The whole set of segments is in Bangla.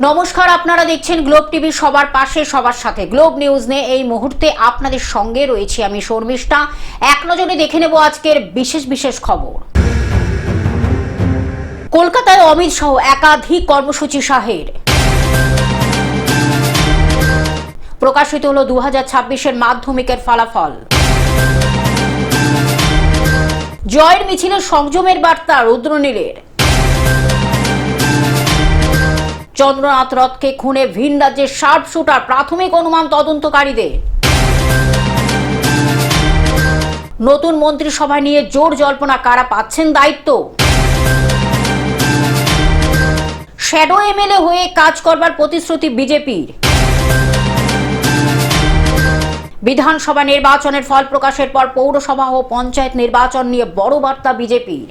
নমস্কার, আপনারা দেখছেন গ্লোব টিভি, সবার পাশে সবার সাথে। গ্লোব নিউজ নিয়ে এই মুহূর্তে আপনাদের সঙ্গে রয়েছি আমি শর্মিষ্ঠা। এক নজরে দেখে নেব আজকের বিশেষ খবর। কলকাতায় অমিত শাহ একাধিক কর্মসূচি শাহের। প্রকাশিত হলো 2026-এর মাধ্যমিকের ফলাফল। জয়ের মিছিলে সংযমের বার্তা রুদ্রনীলের। চন্দ্রনাথ রথকে খুনে ভিন রাজ্যের শার্প শুটার, প্রাথমিক অনুমান তদন্তকারীদের। নতুন মন্ত্রিসভা নিয়ে জোর জল্পনা, কারা পাচ্ছেন দায়িত্ব। শ্যাডো এমএলএ হয়ে কাজ করবার প্রতিশ্রুতি বিজেপির। বিধানসভা নির্বাচনের ফল প্রকাশের পর পৌরসভা ও পঞ্চায়েত নির্বাচন নিয়ে বড় বার্তা বিজেপির।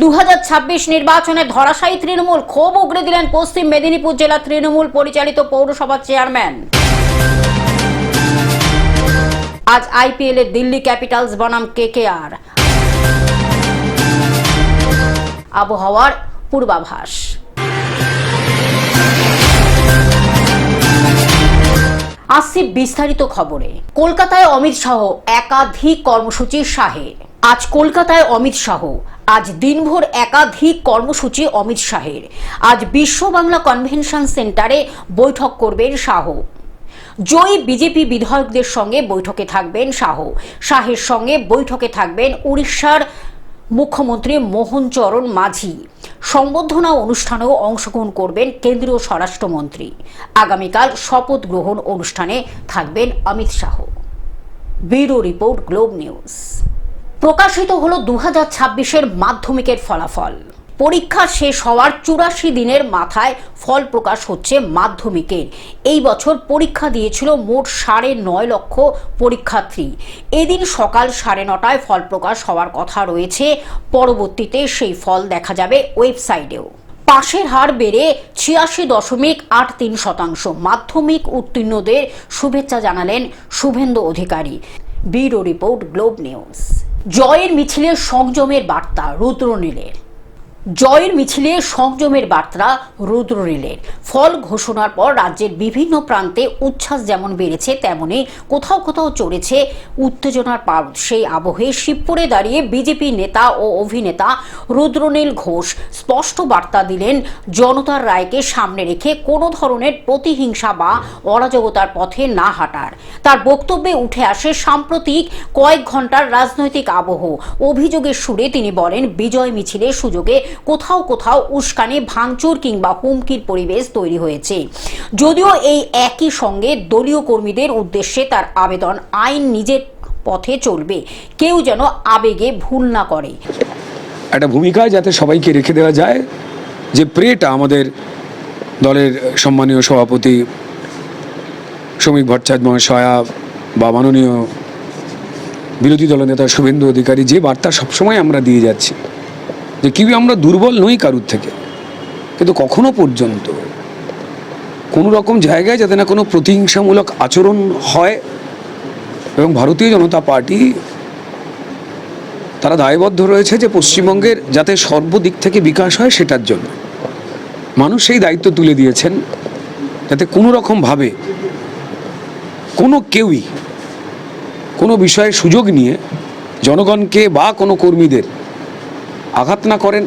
2026 নির্বাচনে ধরাশায়ী তৃণমূল, ক্ষোভ উগরে দিলেন পশ্চিম মেদিনীপুর জেলা তৃণমূল পরিচালিত পৌরসভার চেয়ারম্যান। আজ আইপিএল এ দিল্লি ক্যাপিটালস বনাম কেকেআর। আবহাওয়ার পূর্বাভাস। আসছে বিস্তারিত খবরে। কলকাতায় অমিত শাহ একাধিক কর্মসূচির শাহে। আজ কলকাতায় অমিত শাহ, আজ দিনভর একাধিক কর্মসূচি অমিত শাহের। আজ বিশ্ব বাংলা কনভেনশন সেন্টারে বৈঠক করবেন শাহ। জয়ী বিজেপি বিধায়কদের সঙ্গে বৈঠকে থাকবেন শাহ। শাহের সঙ্গে বৈঠকে থাকবেন উড়িষ্যার মুখ্যমন্ত্রী মোহন চরণ মাঝি। সংবর্ধনা অনুষ্ঠানেও অংশগ্রহণ করবেন কেন্দ্রীয় স্বরাষ্ট্রমন্ত্রী। আগামীকাল শপথ গ্রহণ অনুষ্ঠানে থাকবেন Amit Shah. Bureau report, globe news. প্রকাশিত হলো 2026-এর মাধ্যমিকের ফলাফল। পরীক্ষা শেষ হওয়ার 84 দিনের মাথায় ফল প্রকাশ হচ্ছে মাধ্যমিকের। এই বছর পরীক্ষা দিয়েছিল মোট 9.5 লক্ষ পরীক্ষার্থী। এদিন সকাল 9:30টায় ফল প্রকাশ হওয়ার কথা রয়েছে। পরবর্তীতে সেই ফল দেখা যাবে ওয়েবসাইটেও। পাশের হার বেড়ে 86.83%। মাধ্যমিক উত্তীর্ণদের শুভেচ্ছা জানালেন Suvendu Adhikari. Bureau report, globe News. জয়ের মিছিলে সংযমের বার্তা রুদ্রনীলের। জয়ের মিছিলে সংযমের বার্তা রুদ্রনীলের। ফল ঘোষণার পর রাজ্যের বিভিন্ন প্রান্তে উচ্ছ্বাস যেমন বেড়েছে, তেমনি কোথাও চড়েছে উত্তেজনার পারদ। সেই আবহে শিবপুরে দাঁড়িয়ে বিজেপি নেতা ও অভিনেতা রুদ্রনীল ঘোষ স্পষ্ট বার্তা দিলেন জনতার রায়কে সামনে রেখে কোনো ধরনের প্রতিহিংসা বা অরাজকতার পথে না হাঁটার। তার বক্তব্যে উঠে আসে সাম্প্রতিক কয়েক ঘন্টার রাজনৈতিক আবহ। অভিযোগের সুরে তিনি বলেন, বিজয় মিছিলের সুযোগে কোথাও উস্কানি, ভাঙচুর কিংবা হুমকির পরিবেশ তৈরি হয়েছে। যদিও এই একই সঙ্গে দলীয় কর্মীদের উদ্দেশ্যে তার আবেদন, আইন নিজের পথে চলবে, কেউ যেন আবেগে ভুল না করে। একটা ভূমিকায় যাতে সবাইকে রেখে দেওয়া যায়, যে প্রেটা আমাদের দলের সম্মানীয় সভাপতি শ্রমিক ভট্টাচার্য মহাশয়া বা মাননীয় বিরোধী দলনেতা শুভেন্দু অধিকারী যে বার্তা সবসময় আমরা দিয়ে যাচ্ছি, যে কেউ আমরা দুর্বল নই কারুর থেকে, কিন্তু কখনো পর্যন্ত কোনো রকম জায়গায় যাতে না কোনো প্রতিহিংসামূলক আচরণ হয়। এবং ভারতীয় জনতা পার্টি তারা দায়বদ্ধ রয়েছে যে পশ্চিমবঙ্গের যাতে সর্বদিক থেকে বিকাশ হয়, সেটার জন্য মানুষ সেই দায়িত্ব তুলে দিয়েছেন, যাতে কোনো রকমভাবে কেউই কোনো বিষয়ে সুযোগ নিয়ে জনগণকে বা কোনো কর্মীদের আঘাত না করেন,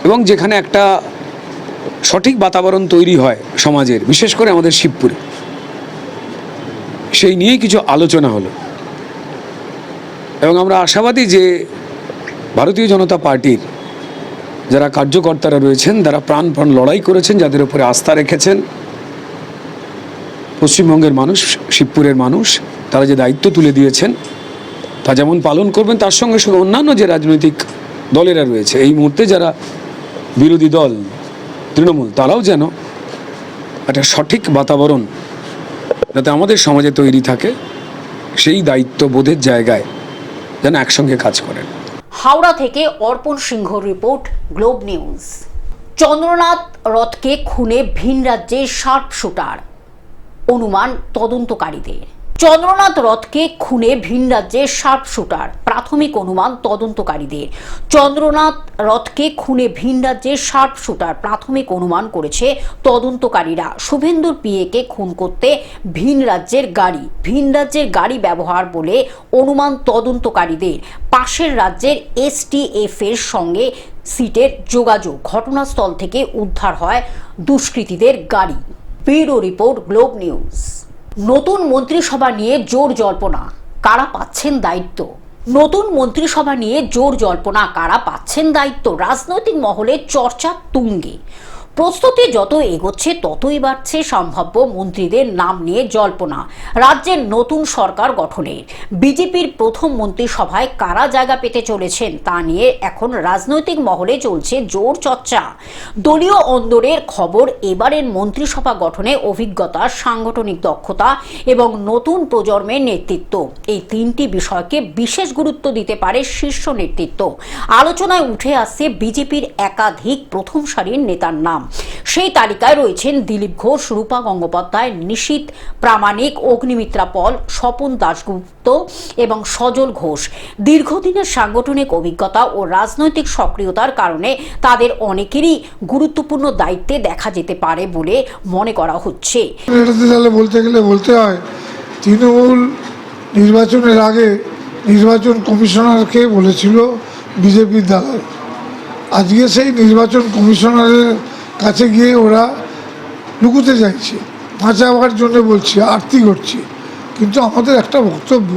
এবং যেখানে একটা সঠিক বাতাবরণ তৈরি হয় সমাজের, বিশেষ করে আমাদের শিবপুরে, সেই নিয়েই কিছু আলোচনা হলো। এবং আমরা আশাবাদী যে ভারতীয় জনতা পার্টির যারা কার্যকর্তারা রয়েছেন, যারা প্রাণপণ লড়াই করেছেন, যাদের উপরে আস্থা রেখেছেন, পশ্চিমবঙ্গের মানুষ, শিবপুরের মানুষ, তারা যে দায়িত্ব তুলে দিয়েছেন তা যেমন পালন করবেন, তার সঙ্গে অন্যান্য যে রাজনৈতিক দলেরা রয়েছে, এই মুহূর্তে যারা বিরোধী দল তৃণমূল, তারাও যেন একটা সঠিক বাতাবরণ যাতে আমাদের সমাজে তৈরি থাকে, সেই দায়িত্ববোধের জায়গায় যেন একসঙ্গে কাজ করেন। হাওড়া থেকে অর্পণ সিংহ রিপোর্ট, গ্লোব নিউজ। চন্দ্রনাথ রথকে খুনে ভিন রাজ্যের শার্প শুটার, অনুমান তদন্তকারীদের। চন্দ্রনাথ রথকে খুনে ভিন রাজ্যের শার্প শুটার, প্রাথমিক অনুমান তদন্তকারীদের। চন্দ্রনাথ রথকে খুনে ভিন রাজ্যের শার্প শুটার, প্রাথমিক অনুমান করেছে তদন্তকারীরা। শুভেন্দুর পিএকে খুন করতে ভিন রাজ্যের গাড়ি ব্যবহার বলে অনুমান তদন্তকারীদের। পাশের রাজ্যের এসটিএফ এর সঙ্গে সিটের যোগাযোগ। ঘটনাস্থল থেকে উদ্ধার হয় দুষ্কৃতীদের গাড়ি। Bureau report, globe news. নতুন মন্ত্রিসভা নিয়ে জোর জল্পনা, কারা পাচ্ছেন দায়িত্ব? নতুন মন্ত্রিসভা নিয়ে জোর জল্পনা, কারা পাচ্ছেন দায়িত্ব? রাজনৈতিক মহলে চর্চা তুঙ্গে। প্রস্তুতি যত এগোচ্ছে ততই বাড়ছে সম্ভাব্য মন্ত্রীদের নাম নিয়ে জল্পনা। রাজ্যের নতুন সরকার গঠনের বিজেপির প্রথম মন্ত্রিসভায় কারা জায়গা পেতে চলেছেন তা নিয়ে এখন রাজনৈতিক মহলে চলছে জোর চর্চা। দলীয় অন্দরের খবর, এবারের মন্ত্রিসভা গঠনে অভিজ্ঞতা, সাংগঠনিক দক্ষতা এবং নতুন প্রজন্মের নেতৃত্ব, এই তিনটি বিষয়কে বিশেষ গুরুত্ব দিতে পারে শীর্ষ নেতৃত্ব। আলোচনায় উঠে আসছে বিজেপির একাধিক প্রথম সারির নেতার নাম। সেই তালিকায় রয়েছেন দিলীপ ঘোষ, রূপা গঙ্গোপাধ্যায়, নিশীথ প্রামাণিক, অগ্নিমিত্রা পল, স্বপন দাশগুপ্ত এবং সজল ঘোষ। দীর্ঘদিনের সাংগঠনিক অভিজ্ঞতা ও রাজনৈতিক সক্রিয়তার কারণে তাদের অনেকেরই গুরুত্বপূর্ণ দায়িত্বে দেখা যেতে পারে বলে মনে করা হচ্ছে। বলতে গেলে বলতে হয়, তৃণমূল নির্বাচনের আগে নির্বাচন কমিশনারকে বলেছিল বিজেপির দালাল। আজকে সেই নির্বাচন কমিশনারের কাছে গিয়ে ওরা লুকুতে চাইছে, বাঁচাবার জন্য বলছি, আরতি করছি। কিন্তু আমাদের একটা বক্তব্য,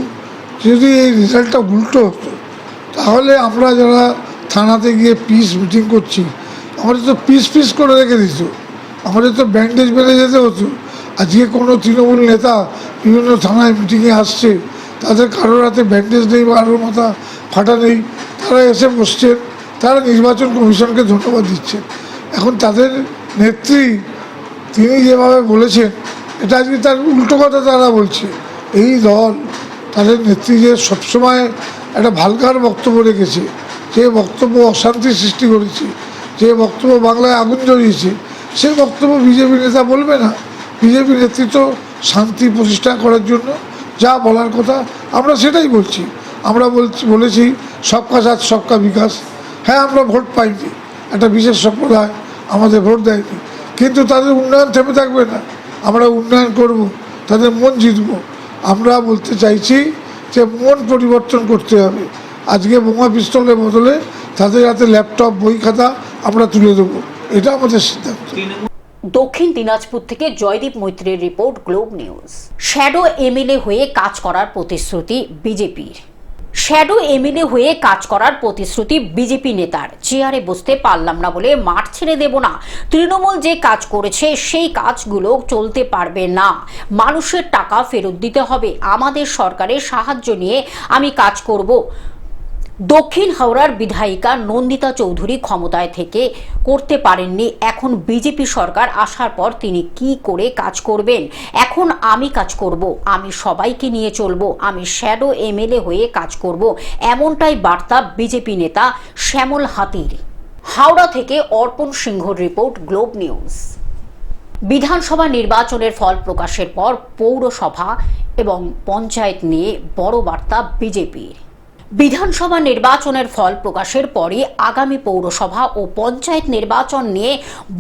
যদি এই রেজাল্টটা উল্টো হতো তাহলে আমরা যারা থানাতে গিয়ে পিস মিটিং করছি, আমাদের তো পিস করে রেখে দিত, আমাদের তো ব্যান্ডেজ বেড়ে যেতে হতো। আজকে কোনো তৃণমূল নেতা বিভিন্ন থানায় মিটিংয়ে আসছে, তাদের কারোর হাতে ব্যান্ডেজ নেই বা কারোর মাথা ফাটা নেই, তারা এসে বসছেন, তারা নির্বাচন কমিশনকে ধন্যবাদ দিচ্ছেন। এখন তাদের নেত্রী তিনি যেভাবে বলেছেন, এটা আজকে তার উল্টো কথা তারা বলছে। এই দল, তাদের নেত্রী যে সবসময় একটা ভালকার বক্তব্য রেখেছে, যে বক্তব্য অশান্তি সৃষ্টি করেছে, যে বক্তব্য বাংলায় আগুন জ্বলিয়েছে, সে বক্তব্য বিজেপি নেতা বলবে না। বিজেপি নেতৃত্ব শান্তি প্রতিষ্ঠা করার জন্য যা বলার কথা আমরা সেটাই বলছি। আমরা বলেছি সবকা সাথ সবকা বিকাশ। হ্যাঁ, আমরা ভোট পাইনি, একটা বিশেষ সম্প্রদায় আমাদের ভোট দেয়নি, কিন্তু তাদের উন্নয়ন থেমে থাকবে না। আমরা উন্নয়ন করব, তাদের মন জিতব। আমরা বলতে চাইছি যে মন পরিবর্তন করতে হবে। আজকে বোমা পিস্তলের বদলে তাদের হাতে ল্যাপটপ, বই খাতা আমরা তুলে দেবো, এটা আমাদের সিদ্ধান্ত। দক্ষিণ দিনাজপুর থেকে জয়দীপ মৈত্রের report, globe News. Shadow MLA হয়ে কাজ করার প্রতিশ্রুতি বিজেপির। শ্যাডো এমএলএ হয়ে কাজ করার প্রতিশ্রুতি বিজেপি নেতার। চেয়ারে বসতে পারলাম না বলে মাঠ ছেড়ে দেব না। তৃণমূল যে কাজ করেছে সেই কাজগুলো চলতে পারবে না। মানুষের টাকা ফেরত দিতে হবে। আমাদের সরকারের সাহায্য নিয়ে আমি কাজ করব। দক্ষিণ হাওড়ার বিধায়িকা নন্দিতা চৌধুরী ক্ষমতায় থেকে করতে পারেননি। এখন বিজেপি সরকার আসার পর তিনি কি করে কাজ করবেন? এখন আমি কাজ করব, আমি সবাইকে নিয়ে চলব, আমি শ্যাডো এমএলএ হয়ে কাজ করব, এমনটাই বার্তা বিজেপি নেতা শ্যামল হাতির। হাওড়া থেকে অর্পণ সিংহর রিপোর্ট, গ্লোব নিউজ। বিধানসভা নির্বাচনের ফল প্রকাশের পর পৌরসভা এবং পঞ্চায়েত নিয়ে বড় বার্তা বিজেপির। বিধানসভা নির্বাচনের ফল প্রকাশের পরই আগামী পৌরসভা ও পঞ্চায়েত নির্বাচন নিয়ে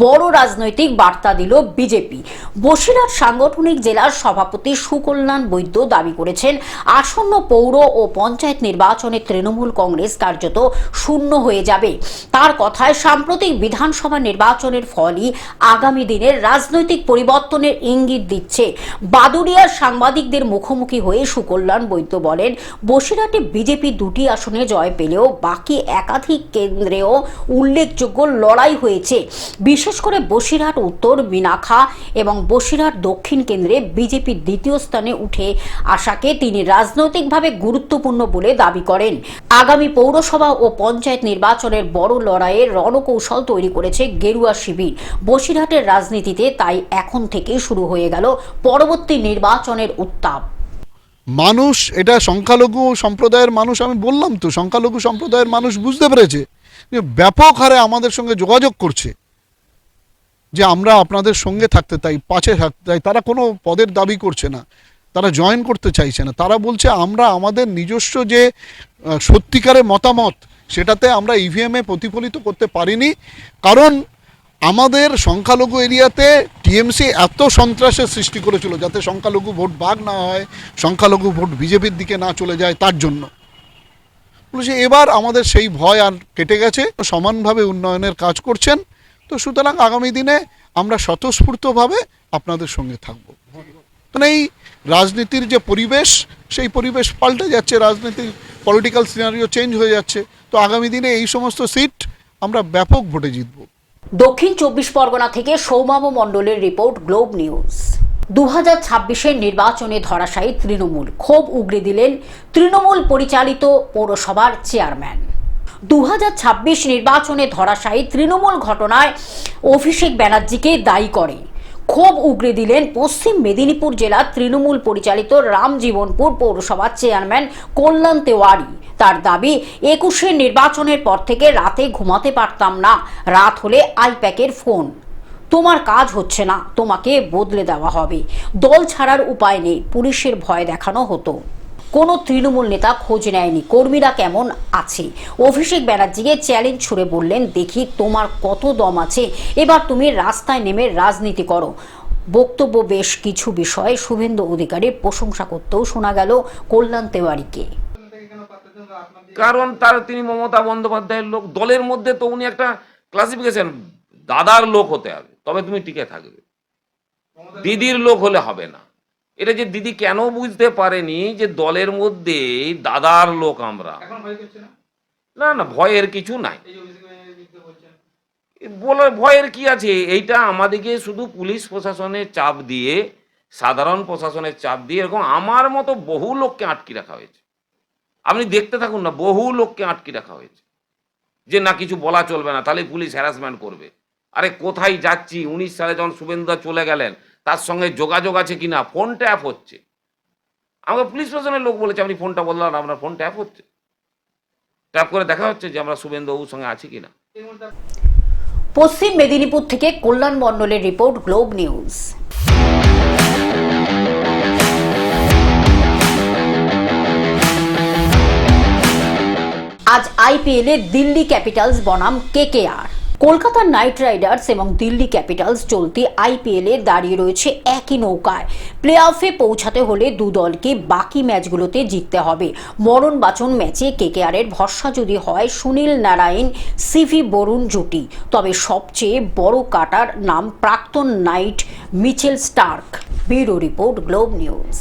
বড় রাজনৈতিক বার্তা দিল বিজেপি। বসিরহাট সাংগঠনিক জেলার সভাপতি সুকল্যাণ বৈদ্য দাবি করেছেন, আসন্ন পৌর ও পঞ্চায়েত নির্বাচনে তৃণমূল কংগ্রেস কার্যত শূন্য হয়ে যাবে। তার কথায় সাম্প্রতিক বিধানসভা নির্বাচনের ফলই আগামী দিনের রাজনৈতিক পরিবর্তনের ইঙ্গিত দিচ্ছে। বাদুড়িয়ার সাংবাদিকদের মুখোমুখি হয়ে সুকল্যাণ বৈদ্য বলেন, বসিরহাটে বিজেপি দুটি আসনে জয় পেলেও বাকি একাধিক কেন্দ্রেও উল্লেখযোগ্য লড়াই হয়েছে। বিশেষ করে বসিরহাট উত্তর, মিনাখা এবং বসিরহাট দক্ষিণ কেন্দ্রে বিজেপির দ্বিতীয় স্থানে উঠে আসাকে তিনি রাজনৈতিকভাবে গুরুত্বপূর্ণ বলে দাবি করেন। আগামী পৌরসভা ও পঞ্চায়েত নির্বাচনের বড় লড়াইয়ের রণকৌশল তৈরি করেছে গেরুয়া শিবির। বসিরহাটের রাজনীতিতে তাই এখন থেকেই শুরু হয়ে গেল পরবর্তী নির্বাচনের উত্তাপ। মানুষ, এটা সংখ্যালঘু সম্প্রদায়ের মানুষ, আমি বললাম তো সংখ্যালঘু সম্প্রদায়ের মানুষ বুঝতে পেরেছে যে ব্যাপক হারে আমাদের সঙ্গে যোগাযোগ করছে যে আমরা আপনাদের সঙ্গে থাকতে চাই, পাশে থাকতে চাই। তারা কোনো পদের দাবি করছে না, তারা জয়েন করতে চাইছে না। তারা বলছে আমরা আমাদের নিজস্ব যে সত্যিকারের মতামত সেটাতে আমরা ইভিএমে প্রতিফলিত করতে পারিনি, কারণ আমাদের সংখ্যালঘু এরিয়াতে টিএমসি এত সন্ত্রাসের সৃষ্টি করেছিল যাতে সংখ্যালঘু ভোট ভাগ না হয়, সংখ্যালঘু ভোট বিজেপির দিকে না চলে যায়, তার জন্য বলছে এবার আমাদের সেই ভয় আর কেটে গেছে, সমানভাবে উন্নয়নের কাজ করছেন। তো সুতরাং আগামী দিনে আমরা স্বতঃস্ফূর্তভাবে আপনাদের সঙ্গে থাকব। মানে এই রাজনীতির যে পরিবেশ, সেই পরিবেশ পাল্টে যাচ্ছে, রাজনীতির পলিটিক্যাল সিনারিও চেঞ্জ হয়ে যাচ্ছে। তো আগামী দিনে এই সমস্ত সিট আমরা ব্যাপক ভোটে জিতব। দক্ষিণ 24 পরগনা থেকে সৌমাভ মণ্ডলের রিপোর্ট, গ্লোব নিউজ। 2026-এর নির্বাচনে ধরাশায়ী তৃণমূল, ক্ষোভ উগরে দিলেন তৃণমূল পরিচালিত পৌরসভার চেয়ারম্যান। 2026 নির্বাচনে ধরাশায়ী তৃণমূল ঘটনায় অভিষেক ব্যানার্জিকে দায়ী করে ক্ষোভ উগরে দিলেন পশ্চিম মেদিনীপুর জেলার তৃণমূল পরিচালিত রামজীবনপুর পৌরসভার চেয়ারম্যান কল্যাণ তেওয়ারি। তার দাবি, 21-এর নির্বাচনের পর থেকে রাতে ঘুমাতে পারতাম না, রাত হলে আইপ্যাকের ফোন, তোমার কাজ হচ্ছে না, তোমাকে বদলে দেওয়া হবে, দল ছাড়ার উপায় নেই, পুলিশের ভয় দেখানো হতো, কোনো তৃণমূল নেতা খোঁজ নেয়নি কর্মীরা কেমন আছে। অভিষেক ব্যানার্জিকে চ্যালেঞ্জ ছুড়ে বললেন, দেখি তোমার কত দম আছে, এবার তুমি রাস্তায় নেমে রাজনীতি করো। বক্তব্য বেশ কিছু বিষয়ে শুভেন্দু অধিকারীর প্রশংসা করতেও শোনা গেল কল্যাণ তেওয়ারিকে। কারণ তিনি মমতা বন্দ্যোপাধ্যায়ের লোক, দলের মধ্যে তো উনি একটা ক্লাসিফিকেশন, দাদার লোক হতে হবে তবে তুমি টিকে থাকবে, দিদির লোক হলে হবে না। এটা যে দিদি কেন বুঝতে পারেনি যে দলের মধ্যে দাদার লোক আমরা, না না ভয়ের কিছু নাই, বলার ভয়ের কি আছে। এইটা আমাদেরকে শুধু পুলিশ প্রশাসনের চাপ দিয়ে, সাধারণ প্রশাসনের চাপ দিয়ে, এরকম আমার মতো বহু লোককে আটকে রাখা হয়েছে। আপনি দেখতে থাকুন না, বহু লোককে আটকে রাখা হয়েছে যে না কিছু বলা চলবে না, তাহলে পুলিশ হ্যারাসমেন্ট করবে। আরে কোথায় যাচ্ছি, 19 সালে যখন শুভেন্দুদা চলে গেলেন তার সঙ্গে যোগাযোগ আছে কিনা, ফোন ট্যাপ হচ্ছে। আমাকে পুলিশ প্রশাসনের লোক বলেছে, আপনি ফোনটা বললাম আপনার ফোন ট্যাপ হচ্ছে, ট্যাপ করে দেখা হচ্ছে যে আমরা শুভেন্দুবাবুর সঙ্গে আছি কিনা। পশ্চিম মেদিনীপুর থেকে কল্যাণ মণ্ডলের রিপোর্ট, গ্লোব নিউজ। আজ আইপিএলে দিল্লি ক্যাপিটালস বনাম কেকেআর। কলকাতা নাইট রাইডার্স এবং দিল্লি ক্যাপিটালস চলতি আইপিএলে দাঁড়িয়ে রয়েছে একই নৌকায়। প্লে অফে পৌঁছাতে হলে দু দলকে বাকি ম্যাচগুলোতে জিততে হবে। মরণ বাঁচন ম্যাচে কেকেআরের ভরসা যদি হয় সুনীল নারায়ণ সিভি বরুণ জুটি, তবে সবচেয়ে বড় কাটার নাম প্রাক্তন Knight Mitchell Starc. Bureau report, globe news.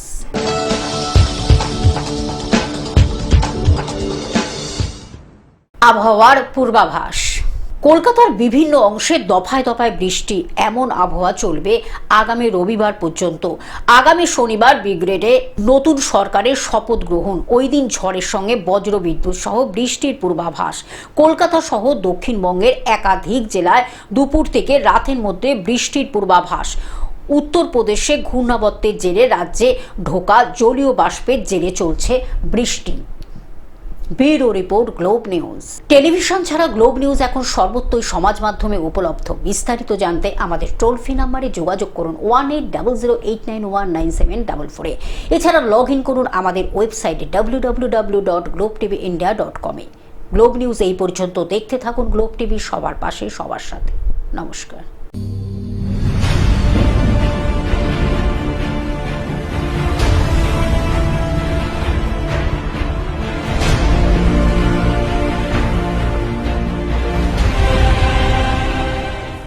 আবহাওয়ার পূর্বাভাস। কলকাতার বিভিন্ন অংশে দফায় দফায় বৃষ্টি, এমন আবহাওয়া চলবে আগামী রবিবার পর্যন্ত। আগামী শনিবার ব্রিগেডে নতুন সরকারের শপথ গ্রহণ, ওই দিন ঝড়ের সঙ্গে বজ্রবিদ্যুৎ সহ বৃষ্টির পূর্বাভাস। কলকাতা সহ দক্ষিণবঙ্গের একাধিক জেলায় দুপুর থেকে রাতের মধ্যে বৃষ্টির পূর্বাভাস। উত্তরপ্রদেশে ঘূর্ণাবর্তের জেরে রাজ্যে ঢোকা জলীয় বাষ্পের জেরে চলছে বৃষ্টি। Bureau report, globe news. Television ছাড়া গ্লোব নিউজ এখন সর্বত্রই সমাজ মাধ্যমে উপলব্ধ। বিস্তারিত জানতে আমাদের টোল ফ্রি নাম্বারে যোগাযোগ করুন 180089197444। এছাড়া লগ ইন করুন আমাদের ওয়েবসাইটে www.globtvindia.com। গ্লোব নিউজ এই পর্যন্ত। দেখতে থাকুন গ্লোব টিভি, সবার পাশে সবার সাথে। নমস্কার।